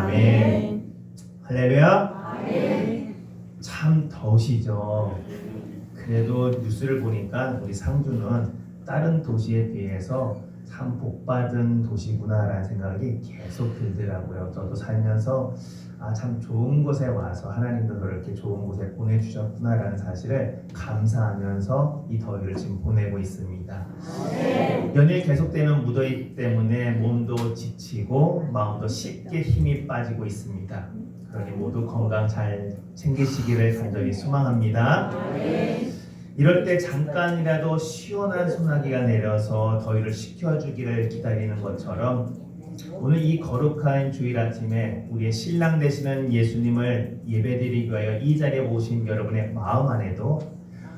아멘. 할렐루야. 아멘. 참 더우시죠. 그래도 뉴스를 보니까 우리 상주는 다른 도시에 비해서 참 복받은 도시구나라는 생각이 계속 들더라고요. 저도 살면서 참 좋은 곳에 와서 하나님도 저를 이렇게 좋은 곳에 보내주셨구나라는 사실을 감사하면서 이 더위를 지금 보내고 있습니다. 연일 계속되는 무더위 때문에 몸도 지치고 마음도 쉽게 힘이 빠지고 있습니다. 그러니 모두 건강 잘 챙기시기를 간절히 소망합니다. 이럴 때 잠깐이라도 시원한 소나기가 내려서 더위를 식혀주기를 기다리는 것처럼 오늘 이 거룩한 주일 아침에 우리의 신랑 되시는 예수님을 예배드리기 위하여 이 자리에 오신 여러분의 마음 안에도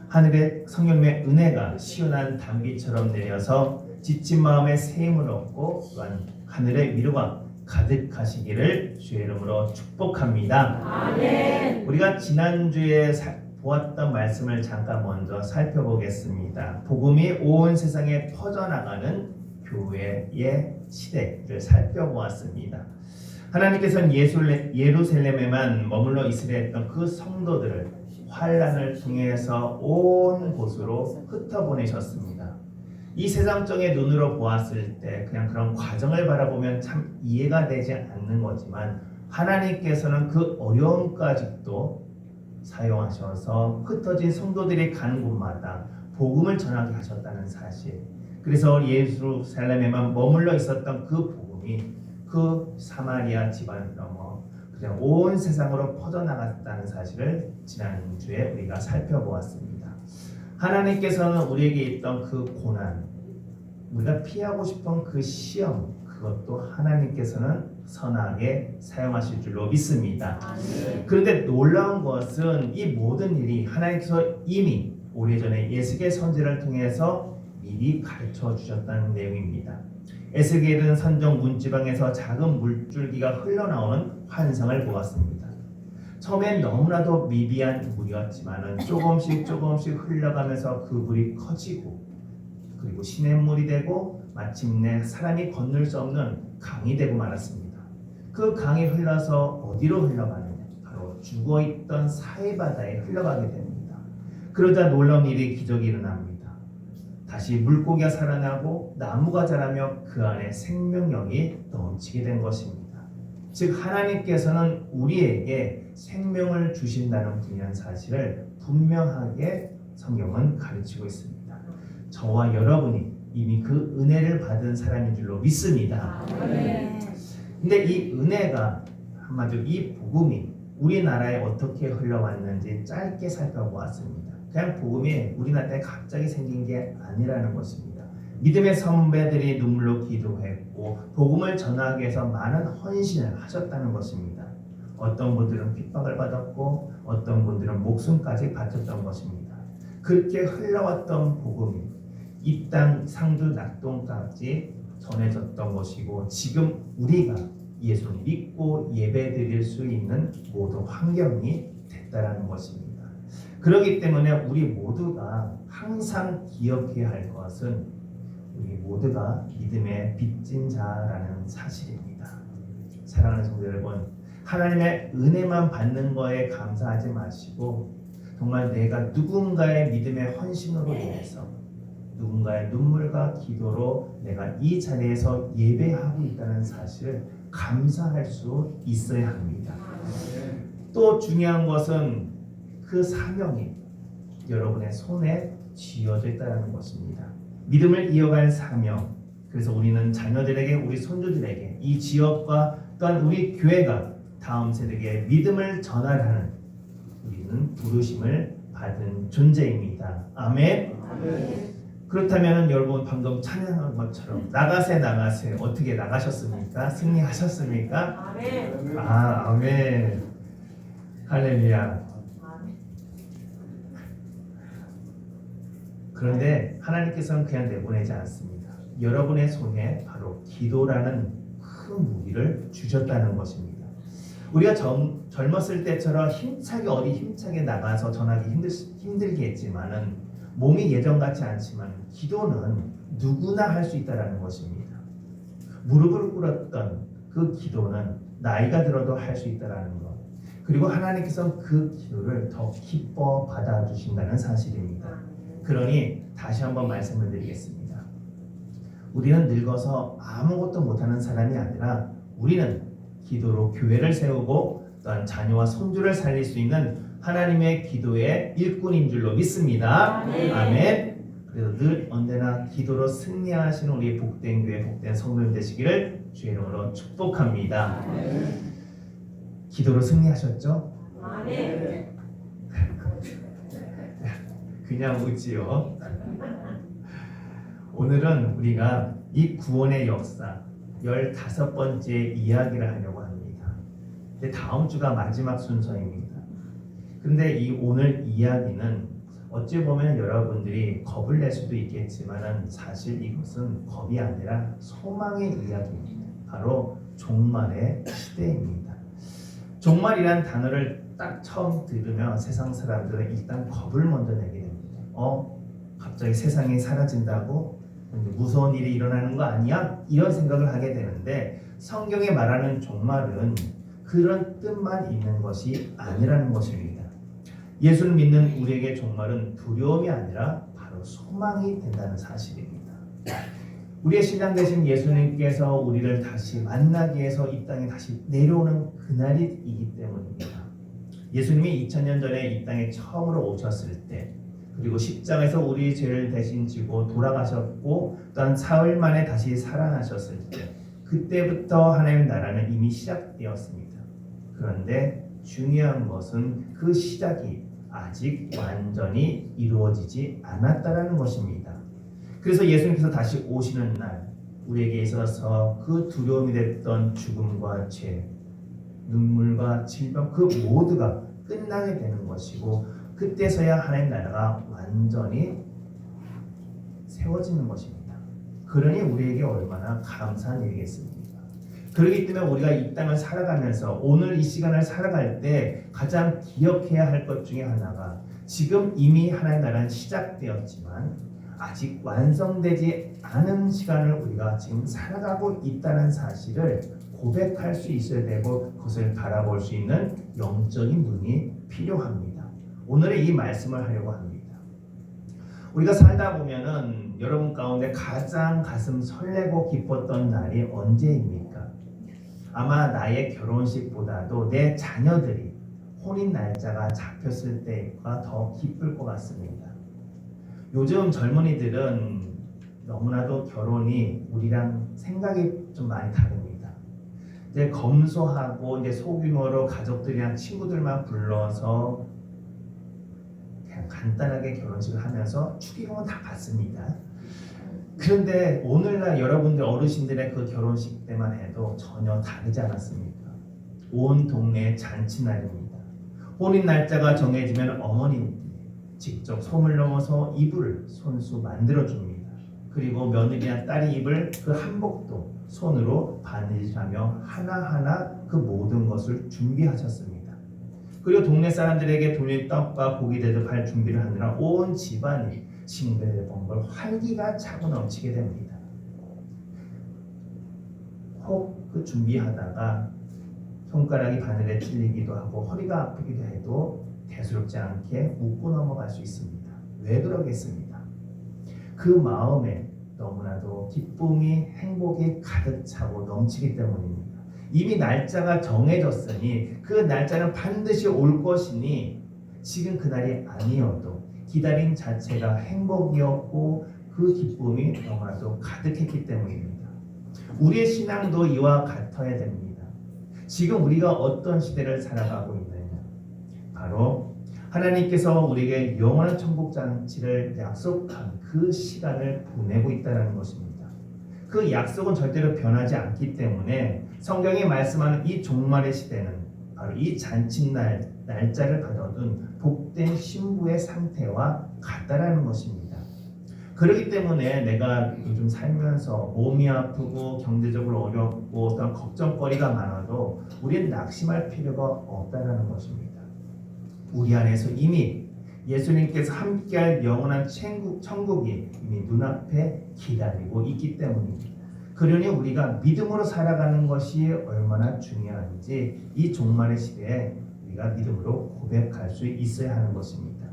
하늘의 성령님의 은혜가 시원한 단비처럼 내려서 지친 마음에 새 힘을 얻고 또한 하늘의 위로가 가득하시기를 주의 이름으로 축복합니다. 아멘. 우리가 지난주에 보았던 말씀을 잠깐 먼저 살펴보겠습니다. 복음이 온 세상에 퍼져나가는 교회의 시대를 살펴보았습니다. 하나님께서는 예루살렘에만 머물러 있으려 했던 그 성도들을 환난을 통해서 온 곳으로 흩어보내셨습니다. 이 세상적인 눈으로 보았을 때 그냥 그런 과정을 바라보면 참 이해가 되지 않는 거지만 하나님께서는 그 어려움까지도 사용하셔서 흩어진 성도들이 가는 곳마다 복음을 전하게 하셨다는 사실. 그래서 예루살렘에만 머물러 있었던 그 복음이 그 사마리아 집안을 넘어 그냥 온 세상으로 퍼져나갔다는 사실을 지난주에 우리가 살펴보았습니다. 하나님께서는 우리에게 있던 그 고난, 우리가 피하고 싶은 그 시험, 그것도 하나님께서는 선하게 사용하실 줄로 믿습니다. 그런데 놀라운 것은 이 모든 일이 하나님께서 이미 오래전에 에스겔 선지자를 통해서 미리 가르쳐 주셨다는 내용입니다. 에스겔은 선정 문지방에서 작은 물줄기가 흘러나오는 환상을 보았습니다. 처음엔 너무나도 미비한 물이었지만 조금씩 흘러가면서 그 물이 커지고 그리고 시냇물이 되고 마침내 사람이 건널 수 없는 강이 되고 말았습니다. 그 강이 흘러서 어디로 흘러가느냐? 바로 죽어있던 사해바다에 흘러가게 됩니다. 그러자 놀라운 일이 기적이 일어납니다. 다시 물고기가 살아나고 나무가 자라며 그 안에 생명력이 넘치게 된 것입니다. 즉 하나님께서는 우리에게 생명을 주신다는 분이라는 사실을 분명하게 성경은 가르치고 있습니다. 저와 여러분이 이미 그 은혜를 받은 사람인 줄로 믿습니다. 근데 이 은혜가 한마디로 이 복음이 우리나라에 어떻게 흘러왔는지 짧게 살펴보았습니다. 그냥 복음이 우리나라에 갑자기 생긴 게 아니라는 것입니다. 믿음의 선배들이 눈물로 기도했고 복음을 전하기 위해서 많은 헌신을 하셨다는 것입니다. 어떤 분들은 핍박을 받았고 어떤 분들은 목숨까지 바쳤던 것입니다. 그렇게 흘러왔던 복음이 이 땅 상주 낙동까지 전해졌던 것이고 지금 우리가 예수를 믿고 예배드릴 수 있는 모든 환경이 됐다라는 것입니다. 그렇기 때문에 우리 모두가 항상 기억해야 할 것은 우리 모두가 믿음의 빚진 자라는 사실입니다. 사랑하는 성도 여러분, 하나님의 은혜만 받는 거에 감사하지 마시고 정말 내가 누군가의 믿음의 헌신으로 인해서 누군가의 눈물과 기도로 내가 이 자리에서 예배하고 있다는 사실을 감사할 수 있어야 합니다. 또 중요한 것은 그 사명이 여러분의 손에 쥐어져 있다는 것입니다. 믿음을 이어갈 사명. 그래서 우리는 자녀들에게 우리 손주들에게 이 지역과 또한 우리 교회가 다음 세대에게 믿음을 전하라는 우리는 부르심을 받은 존재입니다. 아멘. 그렇다면 여러분 방금 찬양한 것처럼 나가세 어떻게 나가셨습니까? 승리하셨습니까? 아멘. 아멘. 할렐루야. 그런데 하나님께서는 그냥 내보내지 않습니다. 여러분의 손에 바로 기도라는 큰 무기를 주셨다는 것입니다. 우리가 젊었을 때처럼 힘차게 나가서 전하기 힘들겠지만은 몸이 예전 같지 않지만 기도는 누구나 할 수 있다는 것입니다. 무릎을 꿇었던 그 기도는 나이가 들어도 할 수 있다는 것. 그리고 하나님께서는 그 기도를 더 기뻐 받아주신다는 사실입니다. 그러니 다시 한번 말씀을 드리겠습니다. 우리는 늙어서 아무것도 못하는 사람이 아니라 우리는 기도로 교회를 세우고 또한 자녀와 손주를 살릴 수 있는 하나님의 기도의 일꾼인 줄로 믿습니다. 아멘. 그래서 늘 언제나 기도로 승리하시는 우리 복된 교회 복된 성도님 되시기를 주의 이름으로 축복합니다. 기도로 승리하셨죠? 네. 그냥 웃지요. 오늘은 우리가 이 구원의 역사 15번째 이야기를 하려고 합니다. 근데 다음 주가 마지막 순서입니다. 그런데 이 오늘 이야기는 어찌 보면 여러분들이 겁을 낼 수도 있겠지만 사실 이것은 겁이 아니라 소망의 이야기입니다. 바로 종말의 시대입니다. 종말이란 단어를 딱 처음 들으면 세상 사람들은 일단 겁을 먼저 내게 됩니다. 갑자기 세상이 사라진다고? 무서운 일이 일어나는 거 아니야? 이런 생각을 하게 되는데 성경에 말하는 종말은 그런 뜻만 있는 것이 아니라는 것입니다. 예수를 믿는 우리에게 종말은 두려움이 아니라 바로 소망이 된다는 사실입니다. 우리의 신랑 되신 예수님께서 우리를 다시 만나기 위해서 이 땅에 다시 내려오는 그날이기 때문입니다. 예수님이 2000년 전에 이 땅에 처음으로 오셨을 때 그리고 십자가에서 우리 죄를 대신 지고 돌아가셨고 또한 사흘 만에 다시 살아나셨을 때 그때부터 하나님의 나라는 이미 시작되었습니다. 그런데 중요한 것은 그 시작이 아직 완전히 이루어지지 않았다라는 것입니다. 그래서 예수님께서 다시 오시는 날 우리에게 있어서 그 두려움이 됐던 죽음과 죄, 눈물과 질병 그 모두가 끝나게 되는 것이고 그때서야 하나님 나라가 완전히 세워지는 것입니다. 그러니 우리에게 얼마나 감사한 일이겠습니까? 그렇기 때문에 우리가 이 땅을 살아가면서 오늘 이 시간을 살아갈 때 가장 기억해야 할 것 중에 하나가 지금 이미 하나님 나라는 시작되었지만 아직 완성되지 않은 시간을 우리가 지금 살아가고 있다는 사실을 고백할 수 있어야 되고 그것을 바라볼 수 있는 영적인 눈이 필요합니다. 오늘의 이 말씀을 하려고 합니다. 우리가 살다 보면은 여러분 가운데 가장 가슴 설레고 기뻤던 날이 언제입니까? 아마 나의 결혼식보다도 내 자녀들이 혼인 날짜가 잡혔을 때가 더 기쁠 것 같습니다. 요즘 젊은이들은 너무나도 결혼이 우리랑 생각이 좀 많이 다릅니다. 이제 검소하고 이제 소규모로 가족들이랑 친구들만 불러서 그냥 간단하게 결혼식을 하면서 축의금은 다 받습니다. 그런데 오늘날 여러분들 어르신들의 그 결혼식 때만 해도 전혀 다르지 않았습니까? 온 동네의 잔치날입니다. 혼인 날짜가 정해지면 어머님들이 직접 솜을 넘어서 이불을 손수 만들어줍니다. 그리고 며느리나 딸이 입을 그 한복도 손으로 바느질하며 하나하나 그 모든 것을 준비하셨습니다. 그리고 동네 사람들에게 돌릴 떡과 고기 대접할 준비를 하느라 온 집안이 싱글벙글 활기가 차고 넘치게 됩니다. 혹 그 준비하다가 손가락이 바늘에 찔리기도 하고 허리가 아프기도 해도 대수롭지 않게 웃고 넘어갈 수 있습니다. 왜 그러겠습니까? 그 마음에 너무나도 기쁨이 행복이 가득 차고 넘치기 때문입니다. 이미 날짜가 정해졌으니 그 날짜는 반드시 올 것이니 지금 그날이 아니어도 기다림 자체가 행복이었고 그 기쁨이 너무나도 가득했기 때문입니다. 우리의 신앙도 이와 같아야 됩니다. 지금 우리가 어떤 시대를 살아가고 있느냐? 바로 하나님께서 우리에게 영원한 천국 잔치를 약속한 그 시간을 보내고 있다는 것입니다. 그 약속은 절대로 변하지 않기 때문에 성경이 말씀하는 이 종말의 시대는 바로 이 잔칫날 날짜를 가둬둔 복된 신부의 상태와 같다라는 것입니다. 그렇기 때문에 내가 요즘 살면서 몸이 아프고 경제적으로 어렵고 어떤 걱정거리가 많아도 우리는 낙심할 필요가 없다는 것입니다. 우리 안에서 이미 예수님께서 함께할 영원한 천국이 이미 눈앞에 기다리고 있기 때문입니다. 그러니 우리가 믿음으로 살아가는 것이 얼마나 중요한지 이 종말의 시대에 우리가 믿음으로 고백할 수 있어야 하는 것입니다.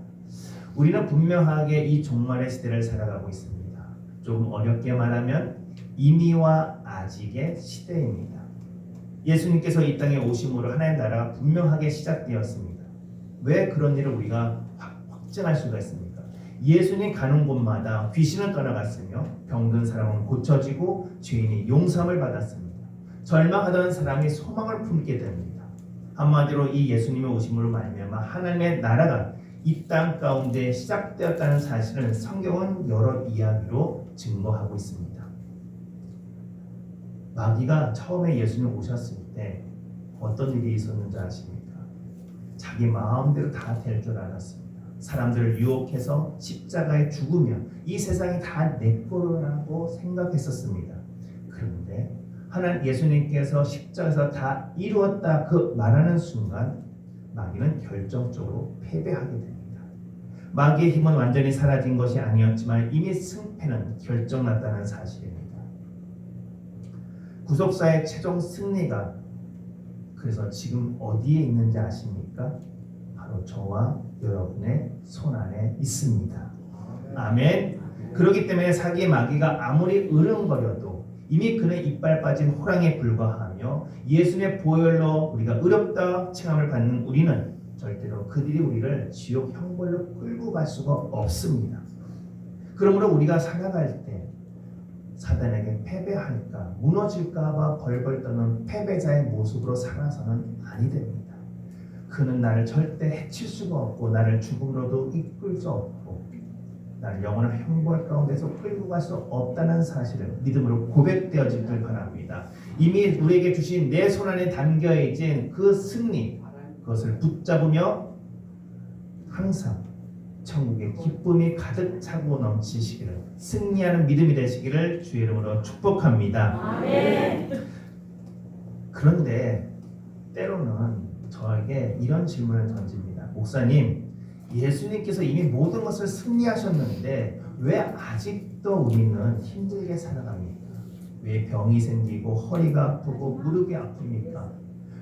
우리는 분명하게 이 종말의 시대를 살아가고 있습니다. 조금 어렵게 말하면 이미와 아직의 시대입니다. 예수님께서 이 땅에 오심으로 하나님의 나라가 분명하게 시작되었습니다. 왜 그런 일을 우리가 확증할 수가 있습니까? 예수님 가는 곳마다 귀신은 떠나갔으며 병든 사람은 고쳐지고 죄인이 용서함을 받았습니다. 절망하던 사람이 소망을 품게 됩니다. 한마디로 이 예수님의 오심으로 말미암아 하나님의 나라가 이 땅 가운데 시작되었다는 사실을 성경은 여러 이야기로 증거하고 있습니다. 마귀가 처음에 예수님 오셨을 때 어떤 일이 있었는지 아십니까? 자기 마음대로 다 될 줄 알았습니다. 사람들을 유혹해서 십자가에 죽으면 이 세상이 다 내 거라고 생각했었습니다. 그런데 하나님 예수님께서 십자가에서 다 이루었다 그 말하는 순간 마귀는 결정적으로 패배하게 됩니다. 마귀의 힘은 완전히 사라진 것이 아니었지만 이미 승패는 결정났다는 사실입니다. 구속사의 최종 승리가 그래서 지금 어디에 있는지 아십니까? 바로 저와 여러분의 손안에 있습니다. 아멘. 그렇기 때문에 사기의 마귀가 아무리 으름거려도 이미 그는 이빨 빠진 호랑이에 불과하며 예수님의 보혈로 우리가 의롭다 칭함을 받는 우리는 절대로 그들이 우리를 지옥 형벌로 끌고 갈 수가 없습니다. 그러므로 우리가 살아갈 때 사단에게 패배할까 무너질까봐 벌벌 떠는 패배자의 모습으로 살아서는 아니 됩니다. 그는 나를 절대 해칠 수가 없고 나를 죽음으로도 이끌 수 없고 나를 영원한 형벌 가운데서 끌고 갈 수 없다는 사실을 믿음으로 고백되어지길 바랍니다. 이미 우리에게 주신 내 손안에 담겨있는 그 승리 그것을 붙잡으며 항상 천국의 기쁨이 가득 차고 넘치시기를 승리하는 믿음이 되시기를 주의 이름으로 축복합니다. 아멘. 그런데 때로는 저에게 이런 질문을 던집니다. 목사님, 예수님께서 이미 모든 것을 승리하셨는데 왜 아직도 우리는 힘들게 살아갑니까? 왜 병이 생기고 허리가 아프고 무릎이 아픕니까?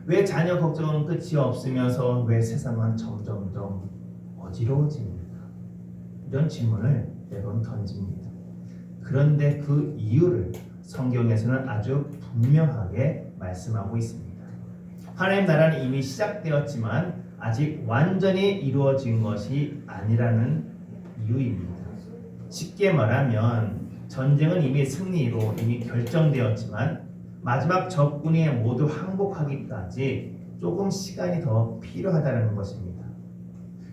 왜 자녀 걱정은 끝이 없으면서 왜 세상은 점점점 어지러워집니까? 이런 질문을 매번 던집니다. 그런데 그 이유를 성경에서는 아주 분명하게 말씀하고 있습니다. 하나님 나라는 이미 시작되었지만 아직 완전히 이루어진 것이 아니라는 이유입니다. 쉽게 말하면 전쟁은 이미 승리로 이미 결정되었지만 마지막 적군이 모두 항복하기까지 조금 시간이 더 필요하다는 것입니다.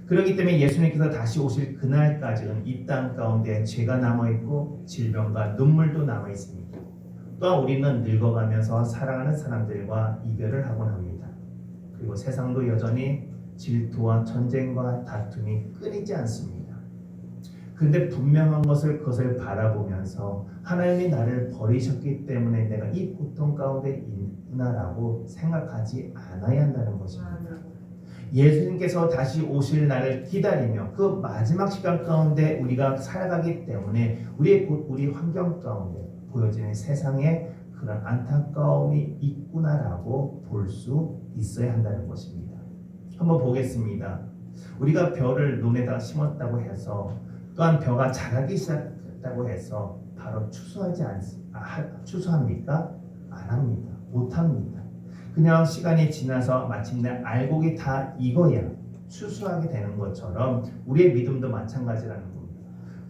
그렇기 때문에 예수님께서 다시 오실 그날까지는 이 땅 가운데 죄가 남아있고 질병과 눈물도 남아있습니다. 또한 우리는 늙어가면서 사랑하는 사람들과 이별을 하곤 합니다. 그리고 세상도 여전히 질투와 전쟁과 다툼이 끊이지 않습니다. 그런데 분명한 것을 그것을 바라보면서 하나님이 나를 버리셨기 때문에 내가 이 고통 가운데 있구나라고 생각하지 않아야 한다는 것입니다. 예수님께서 다시 오실 날을 기다리며 그 마지막 시간 가운데 우리가 살아가기 때문에 우리 환경 가운데 보여지는 세상에 그런 안타까움이 있구나라고 볼 수 있어야 한다는 것입니다. 한번 보겠습니다. 우리가 벼를 논에다 심었다고 해서 또한 벼가 자라기 시작했다고 해서 바로 추수합니까? 안 합니다. 못 합니다. 그냥 시간이 지나서 마침내 알곡이 다 익어야 추수하게 되는 것처럼 우리의 믿음도 마찬가지라는 겁니다.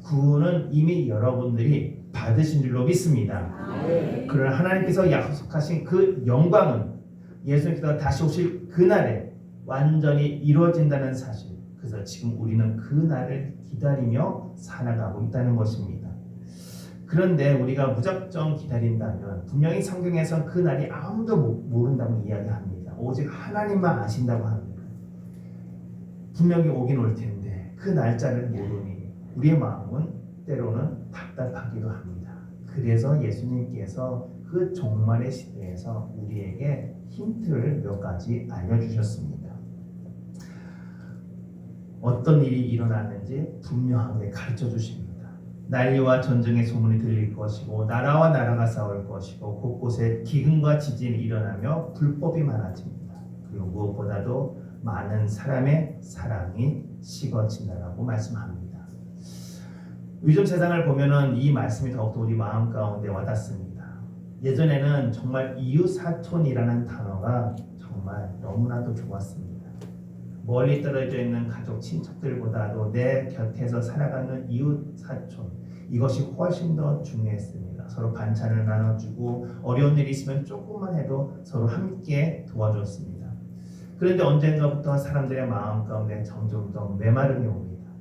구원은 이미 여러분들이 받으신 줄로 믿습니다. 그러나 하나님께서 약속하신 그 영광은 예수님께서 다시 오실 그날에 완전히 이루어진다는 사실. 그래서 지금 우리는 그 날을 기다리며 살아가고 있다는 것입니다. 그런데 우리가 무작정 기다린다면 분명히 성경에서 그 날이 아무도 모른다고 이야기합니다. 오직 하나님만 아신다고 합니다. 분명히 오긴 올 텐데 그 날짜를 모르니 우리의 마음은 때로는 답답하기도 합니다. 그래서 예수님께서 그 종말의 시대에서 우리에게 힌트를 몇 가지 알려주셨습니다. 어떤 일이 일어나는지 분명하게 가르쳐 주십니다. 난리와 전쟁의 소문이 들릴 것이고 나라와 나라가 싸울 것이고 곳곳에 기근과 지진이 일어나며 불법이 많아집니다. 그리고 무엇보다도 많은 사람의 사랑이 식어진다라고 말씀합니다. 요즘 세상을 보면은 이 말씀이 더욱더 우리 마음 가운데 와닿습니다. 예전에는 정말 이웃사촌이라는 단어가 정말 너무나도 좋았습니다. 멀리 떨어져 있는 가족 친척들보다도 내 곁에서 살아가는 이웃사촌, 이것이 훨씬 더 중요했습니다. 서로 반찬을 나눠주고 어려운 일이 있으면 조금만 해도 서로 함께 도와줬습니다. 그런데 언젠가부터 사람들의 마음 가운데 점점 더 메마름이 옵니다.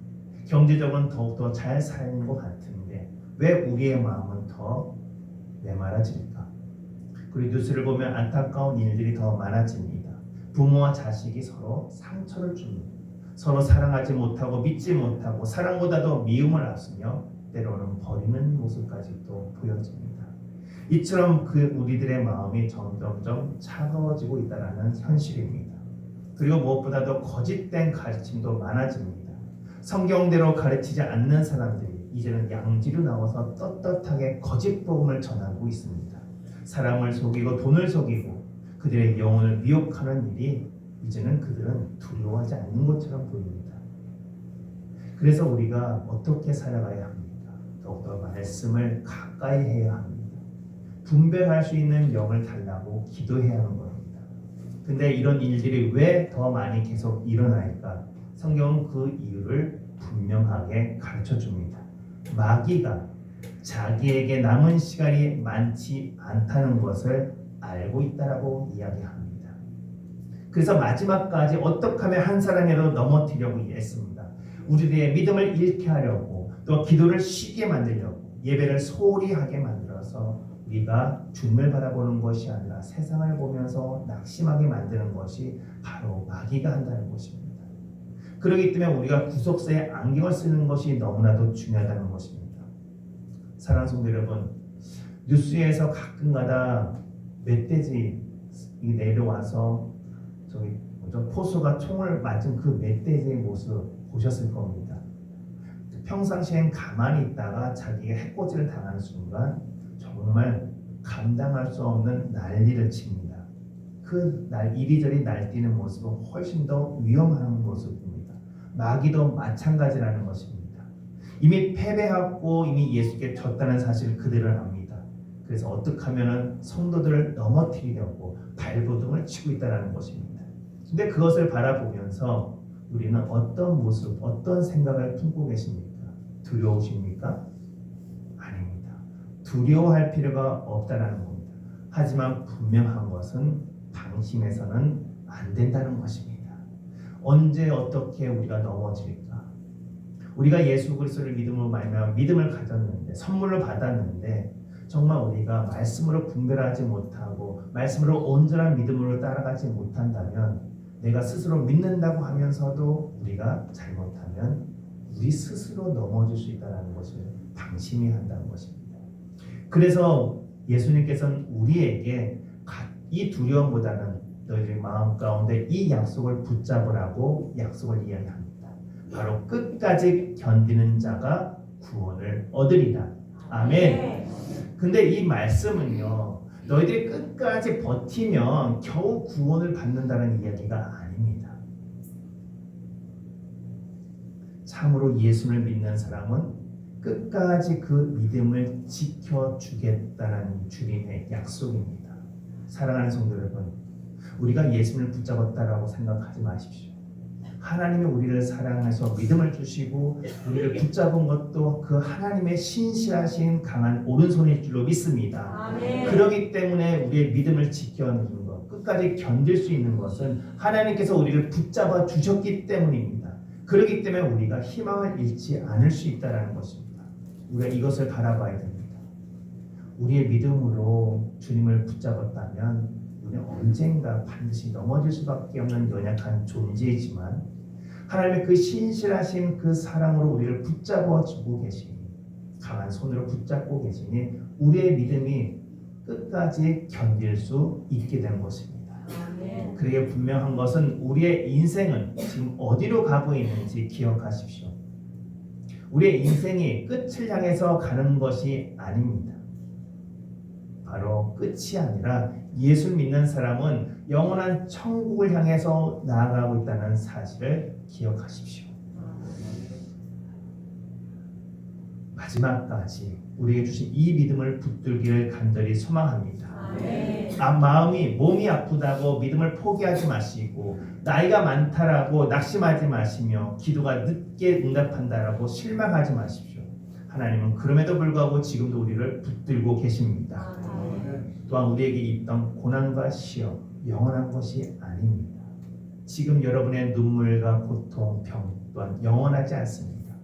경제적으로는 더욱더 잘 사는 것 같은데 왜 우리의 마음은 더 메마라질까? 그리고 뉴스를 보면 안타까운 일들이 더 많아집니다. 부모와 자식이 서로 상처를 줍니다. 서로 사랑하지 못하고 믿지 못하고 사랑보다도 미움을 앞서며 때로는 버리는 모습까지도 보여집니다. 이처럼 우리들의 마음이 점점점 차가워지고 있다는 현실입니다. 그리고 무엇보다도 거짓된 가르침도 많아집니다. 성경대로 가르치지 않는 사람들이 이제는 양지로 나와서 떳떳하게 거짓 복음을 전하고 있습니다. 사람을 속이고 돈을 속이고 그들의 영혼을 미혹하는 일이 이제는 그들은 두려워하지 않는 것처럼 보입니다. 그래서 우리가 어떻게 살아가야 합니까? 더욱더 말씀을 가까이 해야 합니다. 분별할 수 있는 영을 달라고 기도해야 하는 겁니다. 근데 이런 일들이 왜 더 많이 계속 일어날까? 성경은 그 이유를 분명하게 가르쳐 줍니다. 마귀가 자기에게 남은 시간이 많지 않다는 것을 알고 있다라고 이야기합니다. 그래서 마지막까지 어떻게 하면 한 사람이라도 넘어뜨리려고 했습니다. 우리들의 믿음을 잃게 하려고 또 기도를 쉬게 만들려고 예배를 소홀히 하게 만들어서 우리가 주님을 바라보는 것이 아니라 세상을 보면서 낙심하게 만드는 것이 바로 마귀가 한다는 것입니다. 그렇기 때문에 우리가 구속사에 안경을 쓰는 것이 너무나도 중요하다는 것입니다. 사랑하는 성도 여러분, 뉴스에서 가끔가다 멧돼지 내려와서 포수가 총을 맞은 그 멧돼지의 모습 보셨을 겁니다. 평상시엔 가만히 있다가 자기가 해코지를 당하는 순간 정말 감당할 수 없는 난리를 칩니다. 이리저리 날뛰는 모습은 훨씬 더 위험한 모습입니다. 마귀도 마찬가지라는 것입니다. 이미 패배하고 이미 예수께 졌다는 사실을 그들은 압니다. 그래서 어떻게 하면 성도들을 넘어뜨리려고 발버둥을 치고 있다는 것입니다. 근데 그것을 바라보면서 우리는 어떤 모습, 어떤 생각을 품고 계십니까? 두려우십니까? 아닙니다. 두려워할 필요가 없다는 겁니다. 하지만 분명한 것은 방심해서는 안 된다는 것입니다. 언제 어떻게 우리가 넘어질까? 우리가 예수 그리스도를 믿음으로 말미암아 믿음을 가졌는데 선물로 받았는데 정말 우리가 말씀으로 분별하지 못하고 말씀으로 온전한 믿음으로 따라가지 못한다면 내가 스스로 믿는다고 하면서도 우리가 잘못하면 우리 스스로 넘어질 수 있다는 것을 방심해야 한다는 것입니다. 그래서 예수님께서는 우리에게 이 두려움보다는 너희들 마음 가운데 이 약속을 붙잡으라고 약속을 이야기합니다. 바로 끝까지 견디는 자가 구원을 얻으리라. 아멘. 근데 이 말씀은요, 너희들이 끝까지 버티면 겨우 구원을 받는다는 이야기가 아닙니다. 참으로 예수를 믿는 사람은 끝까지 그 믿음을 지켜주겠다는 주님의 약속입니다. 사랑하는 성도 여러분, 우리가 예수를 붙잡았다라고 생각하지 마십시오. 하나님이 우리를 사랑해서 믿음을 주시고 우리를 붙잡은 것도 그 하나님의 신실하신 강한 오른손일 줄로 믿습니다. 아멘. 그렇기 때문에 우리의 믿음을 지켜주는 것, 끝까지 견딜 수 있는 것은 하나님께서 우리를 붙잡아 주셨기 때문입니다. 그렇기 때문에 우리가 희망을 잃지 않을 수 있다는 것입니다. 우리가 이것을 바라봐야 됩니다. 우리의 믿음으로 주님을 붙잡았다면 우리는 언젠가 반드시 넘어질 수밖에 없는 연약한 존재이지만 하나님의 그 신실하신 그 사랑으로 우리를 붙잡아 주고 계시니 강한 손으로 붙잡고 계시니 우리의 믿음이 끝까지 견딜 수 있게 된 것입니다. 그러기에 분명한 것은 우리의 인생은 지금 어디로 가고 있는지 기억하십시오. 우리의 인생이 끝을 향해서 가는 것이 아닙니다. 바로 끝이 아니라 예수 믿는 사람은 영원한 천국을 향해서 나아가고 있다는 사실을 기억하십시오. 마지막까지 우리에게 주신 이 믿음을 붙들기를 간절히 소망합니다. 몸이 아프다고 믿음을 포기하지 마시고, 나이가 많다라고 낙심하지 마시며, 기도가 늦게 응답한다라고 실망하지 마십시오. 하나님은 그럼에도 불구하고 지금도 우리를 붙들고 계십니다. 또한 우리에게 있던 고난과 시험 영원한 것이 아닙니다. 지금 여러분의 눈물과 고통, 병 또한 영원하지 않습니다.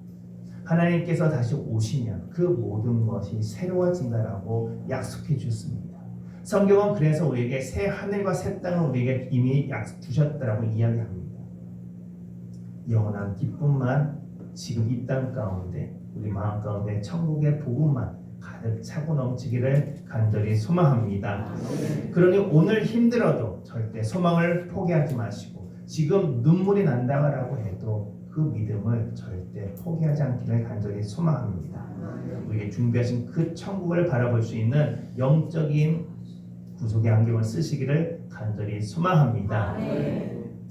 하나님께서 다시 오시면 그 모든 것이 새로워진다라고 약속해 주셨습니다. 성경은 그래서 우리에게 새 하늘과 새 땅을 우리에게 이미 약속 주셨다라고 이야기합니다. 영원한 기쁨만 지금 이 땅 가운데, 우리 마음 가운데 천국의 복음만 가득 차고 넘치기를 간절히 소망합니다. 그러니 오늘 힘들어도 절대 소망을 포기하지 마시고, 지금 눈물이 난다고 해도 그 믿음을 절대 포기하지 않기를 간절히 소망합니다. 우리에게 준비하신 그 천국을 바라볼 수 있는 영적인 구속의 안경을 쓰시기를 간절히 소망합니다.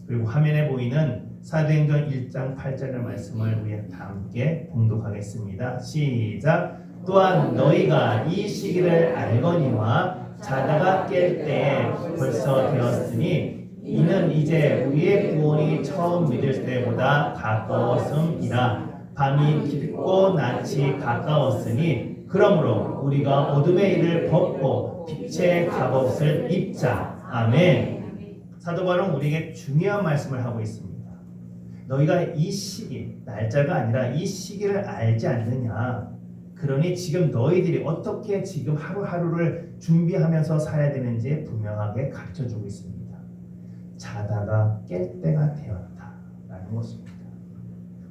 그리고 화면에 보이는 사도행전 1장 8절의 말씀을 우리 다 함께 봉독하겠습니다. 시작. 또한 너희가 이 시기를 알거니와 자다가 깰 때에 벌써 되었으니 이는 이제 우리의 구원이 처음 믿을 때보다 가까웠음이라. 밤이 깊고 낮이 가까웠으니 그러므로 우리가 어둠의 일을 벗고 빛의 갑옷을 입자. 아멘. 사도 바울은 우리에게 중요한 말씀을 하고 있습니다. 너희가 이 시기, 날짜가 아니라 이 시기를 알지 않느냐. 그러니 지금 너희들이 어떻게 지금 하루하루를 준비하면서 살아야 되는지 분명하게 가르쳐주고 있습니다. 자다가 깰 때가 되었다라는 것입니다.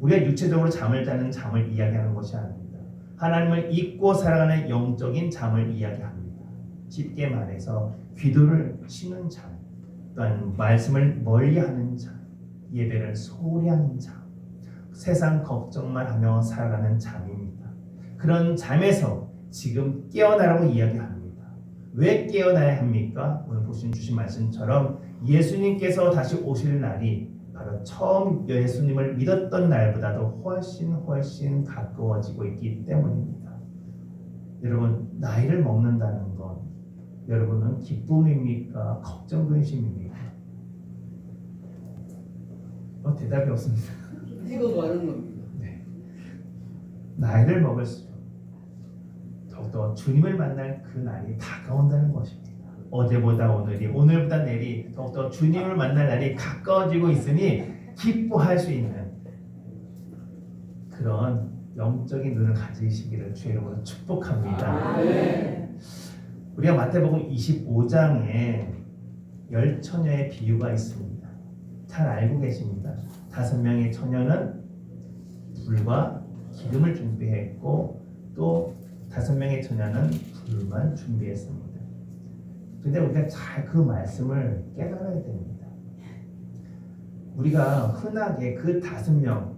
우리가 육체적으로 잠을 자는 잠을 이야기하는 것이 아닙니다. 하나님을 잊고 살아가는 영적인 잠을 이야기합니다. 쉽게 말해서 기도를 쉬는 잠, 또한 말씀을 멀리하는 잠, 예배를 소홀히 하는 잠, 세상 걱정만 하며 살아가는 잠입니다. 그런 잠에서 지금 깨어나라고 이야기합니다. 왜 깨어나야 합니까? 오늘 주신 말씀처럼 예수님께서 다시 오실 날이 바로 처음 예수님을 믿었던 날보다도 훨씬 가까워지고 있기 때문입니다. 여러분, 나이를 먹는다는 건 여러분은 기쁨입니까? 걱정, 근심입니까? 대답이 없습니다. 이거 많은 겁니다. 네. 나이를 먹을수록 더욱더 주님을 만날 그 날이 다가온다는 것입니다. 어제보다 오늘이, 오늘보다 내일이 더욱더 주님을 만날 날이 가까워지고 있으니 기뻐할 수 있는 그런 영적인 눈을 가지시기를 주의 이름으로 축복합니다. 우리가 마태복음 25장에 10처녀의 비유가 있습니다. 잘 알고 계십니다. 5명의 처녀는 불과 기름을 준비했고 또 5명의 처녀는 불만 준비했습니다. 근데 우리가 잘 그 말씀을 깨달아야 됩니다. 우리가 흔하게 그 5명,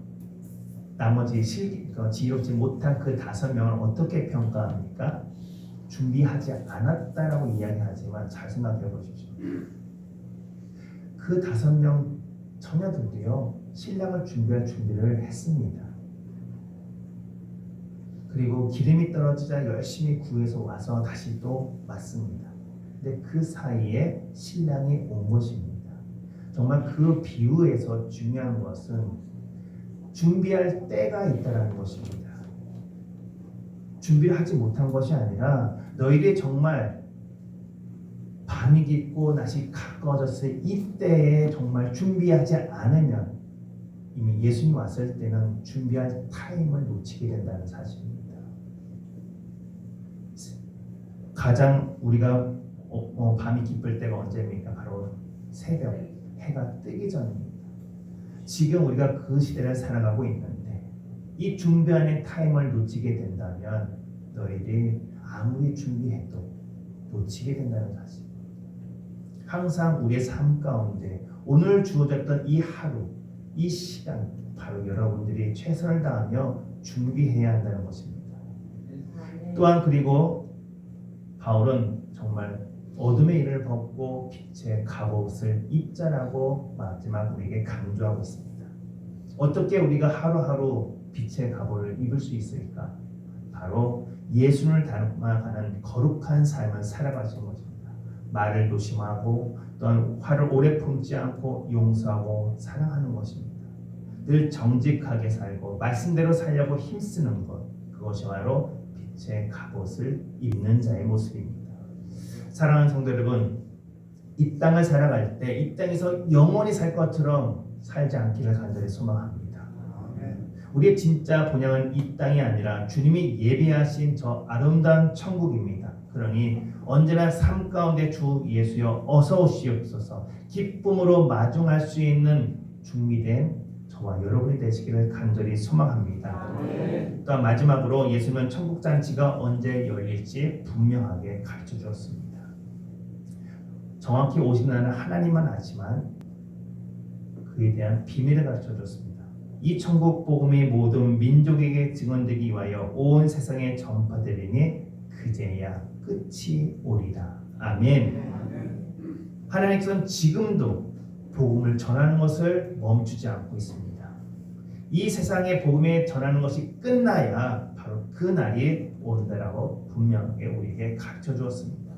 나머지 지혜롭지 못한 그 5명을 어떻게 평가합니까? 준비하지 않았다라고 이야기하지만 잘 생각해 보십시오. 그 5명 처녀들도요, 신랑을 준비할 준비를 했습니다. 그리고 기름이 떨어지자 열심히 구해서 와서 다시 또 왔습니다. 근데 그 사이에 신랑이 온 것입니다. 정말 그 비유에서 중요한 것은 준비할 때가 있다는 것입니다. 준비를 하지 못한 것이 아니라 너희들이 정말 밤이 깊고 낮이 가까워졌을 이때에 정말 준비하지 않으면 이미 예수님 왔을 때는 준비할 타임을 놓치게 된다는 사실입니다. 가장 우리가 밤이 깊을 때가 언제입니까? 바로 새벽, 해가 뜨기 전입니다. 지금 우리가 그 시대를 살아가고 있는데 이 준비하는 타임을 놓치게 된다면 너희들이 아무리 준비해도 놓치게 된다는 사실. 항상 우리의 삶 가운데 오늘 주어졌던 이 하루, 이 시간 바로 여러분들이 최선을 다하며 준비해야 한다는 것입니다. 또한 그리고 바울은 정말 어둠의 일을 벗고 빛의 갑옷을 입자라고 마지막 우리에게 강조하고 있습니다. 어떻게 우리가 하루하루 빛의 갑옷을 입을 수 있을까? 바로 예수를 닮아가는 거룩한 삶을 살아가시는 것입니다. 말을 조심하고 또한 화를 오래 품지 않고 용서하고 사랑하는 것입니다. 늘 정직하게 살고 말씀대로 살려고 힘쓰는 것, 그것이 바로 빛의 갑옷을 입는 자의 모습입니다. 사랑하는 성도 여러분, 이 땅을 살아갈 때 이 땅에서 영원히 살 것처럼 살지 않기를 간절히 소망합니다. 우리의 진짜 본향은 이 땅이 아니라 주님이 예비하신 저 아름다운 천국입니다. 그러니 언제나 삶 가운데 주 예수여 어서 오시옵소서 기쁨으로 마중할 수 있는 준비된 저와 여러분이 되시기를 간절히 소망합니다. 또한 마지막으로 예수님은 천국 잔치가 언제 열릴지 분명하게 가르쳐 주었습니다. 정확히 오신 날은 하나님만 아시지만 그에 대한 비밀을 가르쳐 줬습니다. 이 천국 복음이 모든 민족에게 증언되기 위하여 온 세상에 전파되리니 그제야 끝이 오리라. 아멘. 하나님께서는 지금도 복음을 전하는 것을 멈추지 않고 있습니다. 이 세상에 복음에 전하는 것이 끝나야 바로 그 날이 온다라고 분명하게 우리에게 가르쳐 주었습니다.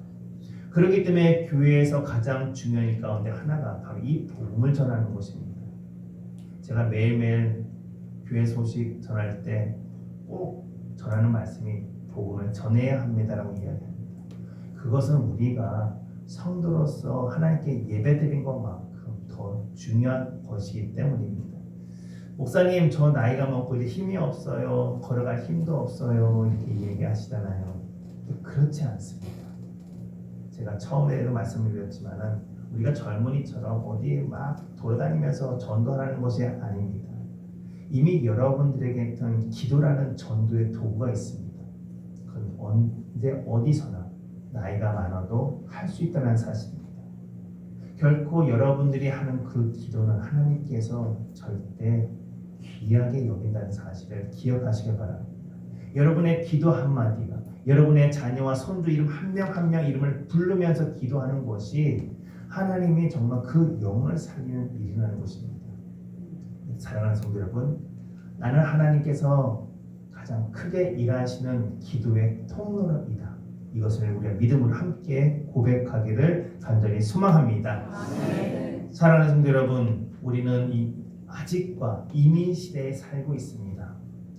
그렇기 때문에 교회에서 가장 중요한 일 가운데 하나가 바로 이 복음을 전하는 것입니다. 제가 매일매일 교회 소식 전할 때 꼭 전하는 말씀이 복음을 전해야 합니다라고 이야기합니다. 그것은 우리가 성도로서 하나님께 예배드린 것만큼 더 중요한 것이기 때문입니다. 목사님, 저 나이가 먹고 이제 힘이 없어요. 걸어갈 힘도 없어요. 이렇게 얘기하시잖아요. 그렇지 않습니다. 제가 처음에도 말씀을 드렸지만은 우리가 젊은이처럼 어디 막 돌아다니면서 전도하는 것이 아닙니다. 이미 여러분들에게 있던 기도라는 전도의 도구가 있습니다. 그건 언제 어디서나 나이가 많아도 할 수 있다는 사실입니다. 결코 여러분들이 하는 그 기도는 하나님께서 절대 귀하게 여긴다는 사실을 기억하시길 바랍니다. 여러분의 기도 한마디가 여러분의 자녀와 손주 이름 한 명 한 명 이름을 부르면서 기도하는 것이 하나님이 정말 그 영을 살리는 일이라는 것입니다. 사랑하는 성도 여러분, 나는 하나님께서 가장 크게 일하시는 기도의 통로이다. 이것을 우리가 믿음으로 함께 고백하기를 간절히 소망합니다. 사랑하는 성도 여러분, 우리는 이 아직과 이민 시대에 살고 있습니다.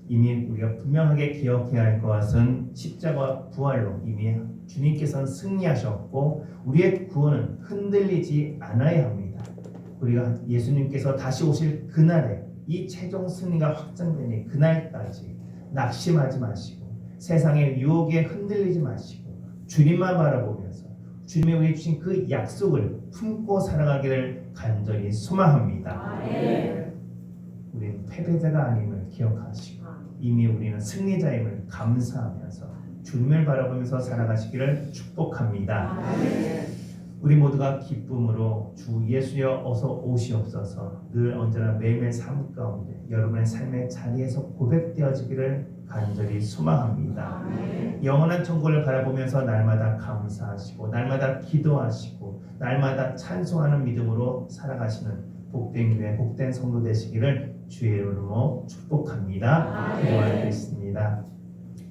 이미 우리가 분명하게 기억해야 할 것은 십자가 부활로 이미 주님께서는 승리하셨고 우리의 구원은 흔들리지 않아야 합니다. 우리가 예수님께서 다시 오실 그날에 이 최종 승리가 확정되니 그날까지 낙심하지 마시고 세상의 유혹에 흔들리지 마시고 주님만 바라보면서 주님이 우리에게 주신 그 약속을 품고 살아가기를 간절히 소망합니다. 우리는 패배자가 아님을 기억하시고 이미 우리는 승리자임을 감사하면서 주님을 바라보면서 살아가시기를 축복합니다. 우리 모두가 기쁨으로 주 예수여 어서 오시옵소서 늘 언제나 매일매일 삶 가운데 여러분의 삶의 자리에서 고백되어지기를 간절히 소망합니다. 영원한 천국을 바라보면서 날마다 감사하시고 날마다 기도하시고 날마다 찬송하는 믿음으로 살아가시는 복된 교회 복된 성도 되시기를 주의 이름으로 축복합니다. 기도하겠습니다.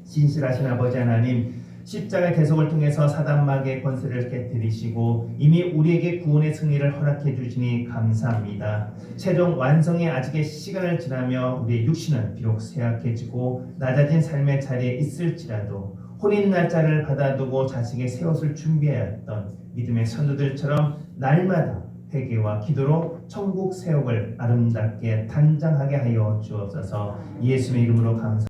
신실하신 아버지 하나님, 십자가의 대속을 통해서 사단마귀의 권세를 깨뜨리시고 이미 우리에게 구원의 승리를 허락해 주시니 감사합니다. 최종 완성에 아직의 시간을 지나며 우리의 육신은 비록 쇠약해지고 낮아진 삶의 자리에 있을지라도 혼인 날짜를 받아두고 자식의 새 옷을 준비하였던 믿음의 선조들처럼 날마다 회개와 기도로 천국 세옥을 아름답게 단장하게 하여 주옵소서. 예수의 이름으로 감사